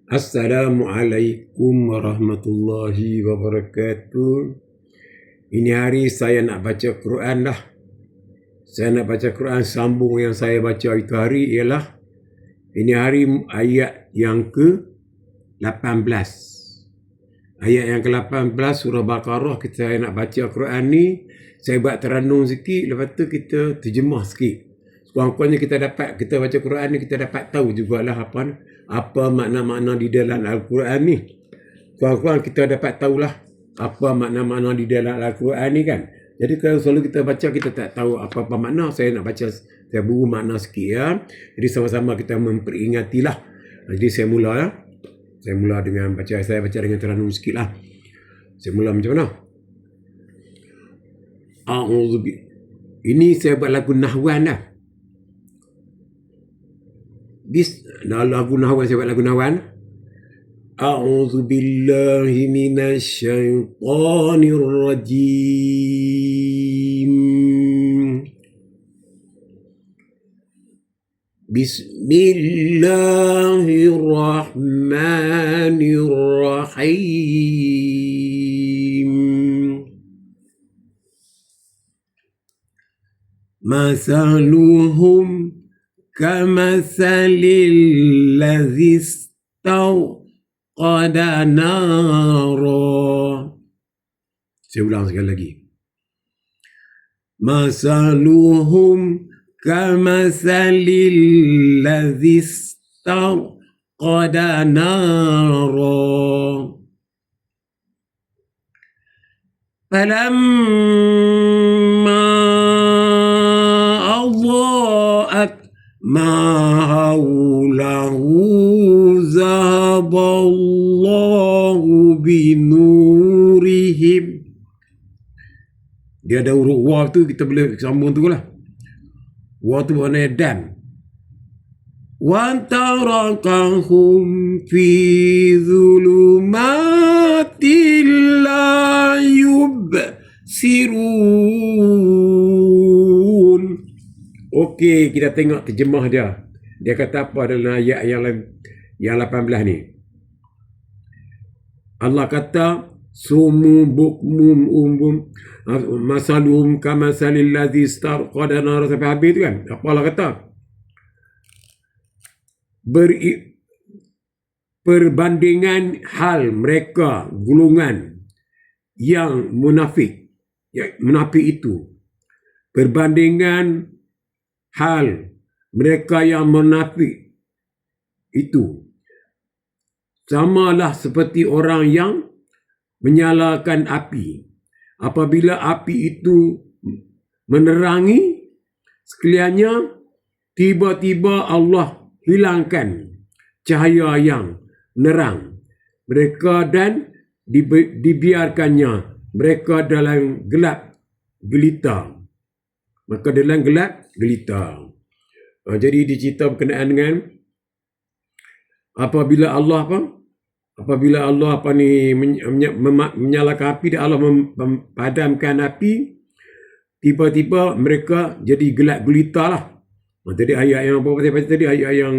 Assalamualaikum warahmatullahi wabarakatuh. Ini hari saya nak baca Quran dah. Saya nak baca Quran sambung yang saya baca itu hari ialah ini hari ayat yang ke-18. Ayat yang ke-18 surah Baqarah saya nak baca Quran ni. Saya buat terenung sikit, lepas tu kita terjemah sikit. Sekurang-kurangnya kita baca Quran ni kita dapat tahu jugalah apa makna-makna di dalam Al-Quran ni. Kurang-kurang kita dapat tahulah apa makna-makna di dalam Al-Quran ni kan. Jadi kalau selalu kita baca kita tak tahu apa-apa makna, saya nak baca saya buru makna sikit ya. Jadi sama-sama kita memperingatilah. Jadi saya mula ya. Saya mula dengan saya baca dengan terenung sikit lah. Saya mula macam mana? Ini saya buat lagu Nahwan dah. Lagu Nahwan saya buat lagu Nahwan. A'udzu billahi minasyaitonir rajim. Bismillahirrahmanirrahim. Masaluhum kamathalil ladzi istawqada nara. Saya ulang sekali lagi. Masaluhum kamathalil ladzi istawqada nara. Falamma أضاءت ما حوله ذهب الله بنورهم. Dia ada huruf wa tu kita boleh sambung tu lah. Wa tu maknanya dan. Wa tarakahum fi dhulumatil la yubsirun. Okey, kita tengok terjemah dia. Dia kata apa dalam ayat yang 18 ni. Allah kata sumu bukmum umbum masalum kamasalil ladzi istarqada nar, sampai habis tu kan. Apa Allah kata? Perbandingan hal mereka golongan yang munafik itu, perbandingan hal mereka yang munafik itu samalah seperti orang yang menyalakan api. Apabila api itu menerangi sekaliannya, tiba-tiba Allah hilangkan cahaya yang menerang mereka dan dibiarkannya mereka dalam gelap gelita. Maka dalam gelap gelita. Jadi dicerita berkenaan dengan apabila Allah menyalakan api dan Allah memadamkan api, tiba-tiba mereka jadi gelap gelita lah. Tadi ayat yang apa saya baca tadi, ayat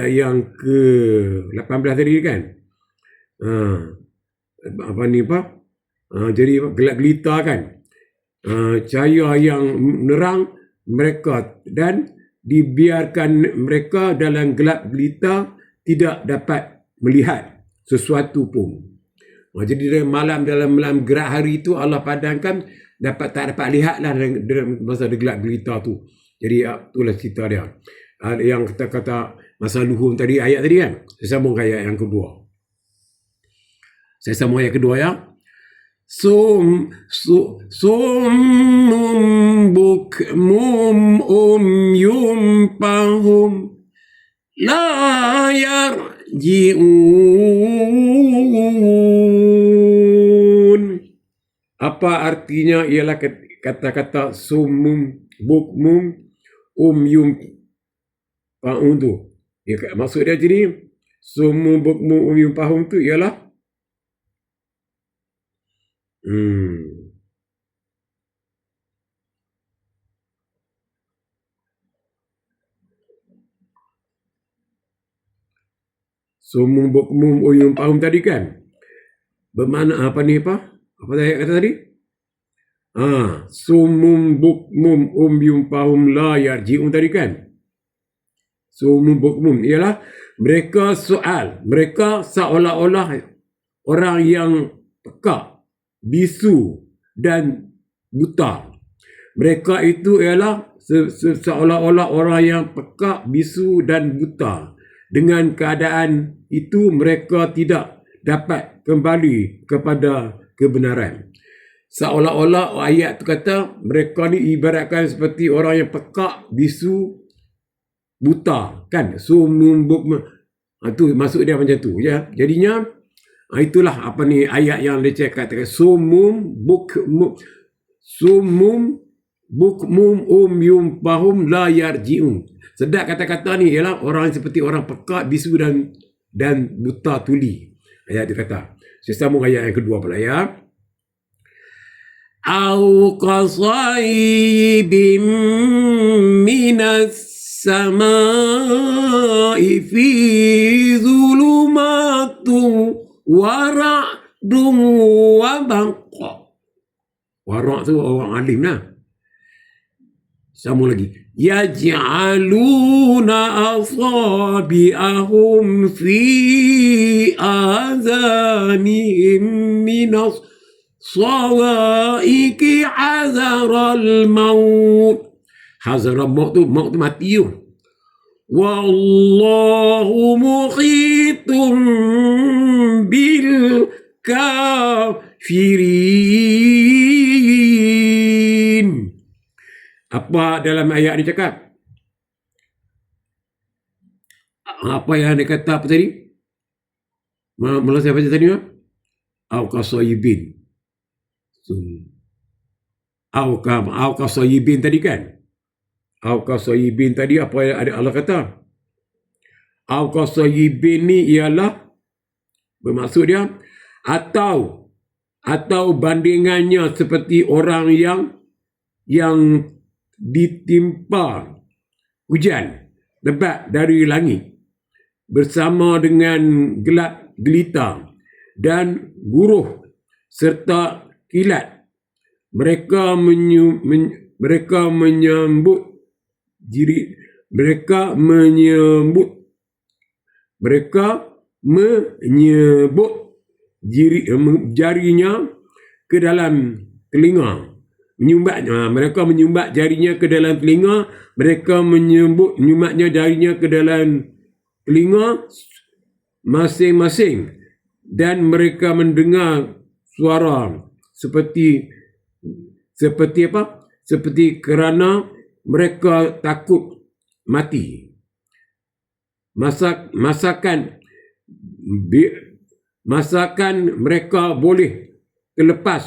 yang ke-18 tadi kan. Jadi gelap gelita kan. Cahaya yang menerang mereka dan dibiarkan mereka dalam gelap gelita, tidak dapat melihat sesuatu pun. Jadi dalam malam gerak hari itu Allah padamkan, tak dapat lihatlah dalam masa gelap gelita tu. Jadi itulah cerita dia. Yang kata masaluhum tadi, ayat tadi kan. Saya sambung ke ayat yang kedua. Saya sambung ayat kedua ya. Summum bukmum fahum la yarji'un. Apa artinya? Ialah kata-kata summum bukmum fahum tu. Maksud dia jadi summum bukmum fahum tu ialah Sumum bukmum uyum fahum tadi kan. Bermakna apa ni apa? Apa saya kata tadi? Sumum bukmum yum fahum la yarji'un tadi kan. Sumum bukmum ialah mereka soal, mereka seolah-olah orang yang pekak, bisu dan buta. Mereka itu ialah seolah-olah orang yang pekak, bisu dan buta. Dengan keadaan itu mereka tidak dapat kembali kepada kebenaran. Seolah-olah ayat itu kata mereka ni ibaratkan seperti orang yang pekak, bisu, buta kan. Itu maksud dia macam tu ya. Jadinya itulah apa ni ayat yang dia katakan sumum bukmum yum fahum la yarji'un. Sedap kata-kata ni ialah orang seperti orang pekak, bisu dan buta tuli. Ayat dia kata. Saya sambung ayat yang kedua pula ya. Au qasaybim minas samai fi zulumatu wara'dun wa barqa. Wara' tu orang alim lah. Sambung lagi. Yaj'aluna asabi'ahum fi azanihim minas sawaiki hazaral maut. Hazaral maut tu mati tu. Wallahu muhitun bil kafirin. Apa dalam ayat ni cakap? Apa yang dia kata apa tadi? Mula saya baca tadi apa? Au kasayibin. Au kasayibin tadi kan? Au kasayibin tadi apa yang ada Allah kata? Au kasayibin ni ialah bermaksud dia atau bandingannya seperti orang yang ditimpa hujan lebat dari langit bersama dengan gelap gelita dan guruh serta kilat. Mereka menyambut jarinya ke dalam telinga. Mereka menyumbat jarinya ke dalam telinga. Mereka menyumbatnya jarinya ke dalam telinga masing-masing. Dan mereka mendengar suara seperti apa? Seperti kerana mereka takut mati. Masakan mereka boleh terlepas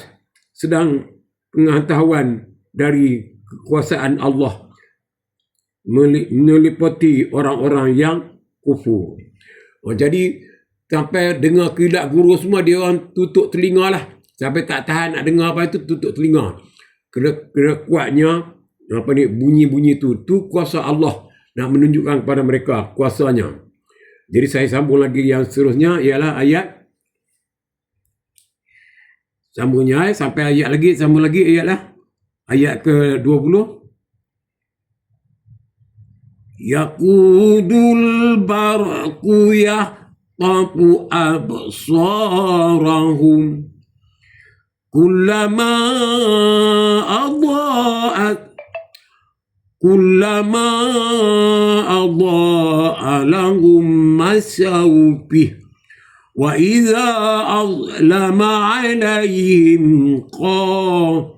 sedang pengetahuan dari kekuasaan Allah meliputi orang-orang yang kufur. Jadi sampai dengar kilat guru semua, dia orang tutup telinga lah. Sampai tak tahan nak dengar apa itu, tutup telinga. Kena kuatnya bunyi-bunyi tu kuasa Allah nak menunjukkan kepada mereka kuasanya. Jadi saya sambung lagi yang seterusnya ialah ayat sambung lagi ayat lah. Ayat ke-20. Yaqudul barqu yahtafu absarahum kullama adha'a lahum masaw bih. وَإِذَا أَظْلَمَ عَلَيْهِمْ قَامُوا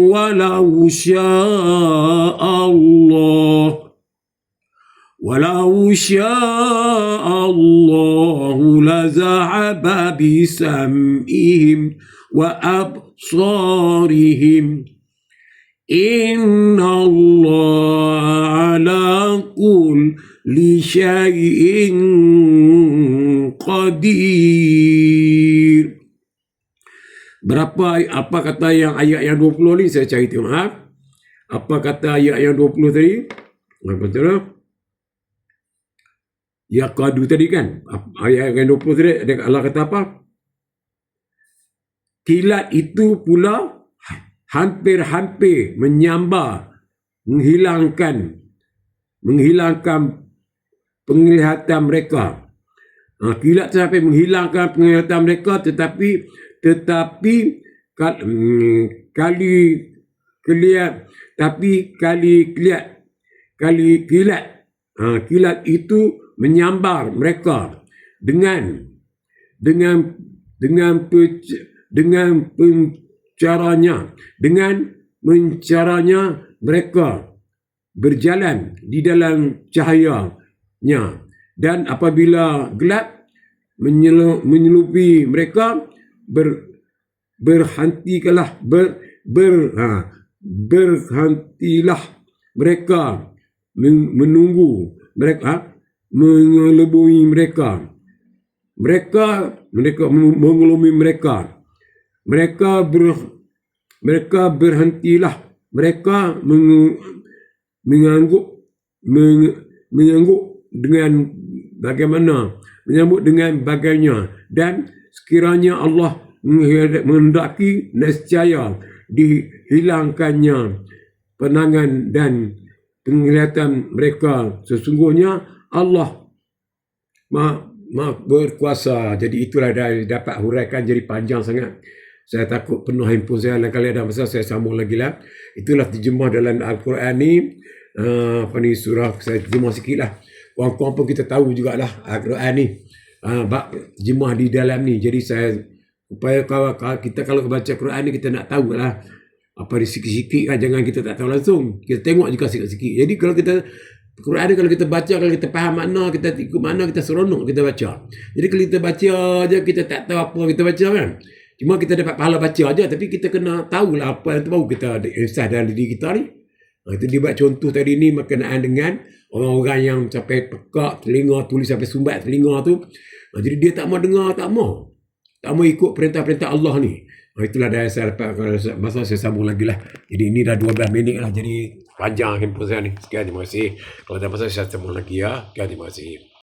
وَلَوْ شَاءَ اللَّهُ لَذَهَبَ بِسَمْعِهِمْ وَأَبْصَارِهِمْ إِنَّ اللَّهَ عَلَى كُلِّ شَيْءٍ قَدِيرٌ. Apa kata yang ayat yang 20 ni, saya cari tengok. Apa kata ayat yang 20 tadi? Apa tu? yaqadu tadi kan, ayat yang 20 tadi Allah kata apa? Kilat itu pula hampir-hampir menyambar, menghilangkan penglihatan mereka. Kilat sampai menghilangkan penglihatan mereka, tetapi kilat itu menyambar mereka dengan mencaranya mereka berjalan di dalam cahayanya, dan apabila gelap menyelupi mereka, berhentilah mereka menunggu mereka mengelubungi mereka mengelumi mereka. Mereka berhentilah mereka mengangguk dengan bagaimana, menyambut dengan bagainya, dan sekiranya Allah menghendaki, nescaya dihilangkannya pandangan dan penglihatan mereka. Sesungguhnya Allah Maha berkuasa. Jadi itulah dah dapat huraikan, jadi panjang sangat. Saya takut penuh handphone saya, lain kali ada masa saya sambung lagi lah. Itulah terjemah dalam Al-Quran ni. Surah saya terjemah sikit lah. Korang-korang pun kita tahu jugalah Al-Quran ni. Terjemah di dalam ni. Jadi saya, supaya kita kalau baca Quran ni, kita nak tahu lah. Apa di sikit-sikit kan, jangan kita tak tahu langsung. Kita tengok juga sikit-sikit. Jadi kalau kita Quran ni, kalau kita baca, kalau kita faham makna, kita ikut makna, kita seronok kita baca. Jadi kalau kita baca je, kita tak tahu apa kita baca kan. Cuma kita dapat pahala baca aja, tapi kita kena tahulah apa yang tu, baru kita ada insah dalam diri kita ni. Itu dia buat contoh tadi ni berkenaan dengan orang-orang yang sampai pekak telinga, tulis sampai sumbat telinga tu. Jadi dia tak mau dengar, tak mau ikut perintah-perintah Allah ni. Itulah dah saya dapat masa saya sambung lagi lah. Jadi ini dah 12 minit lah, jadi panjang handphone saya ni. Sekian, terima kasih. Kalau ada masa saya sambung lagi ya. Sekian, terima kasih.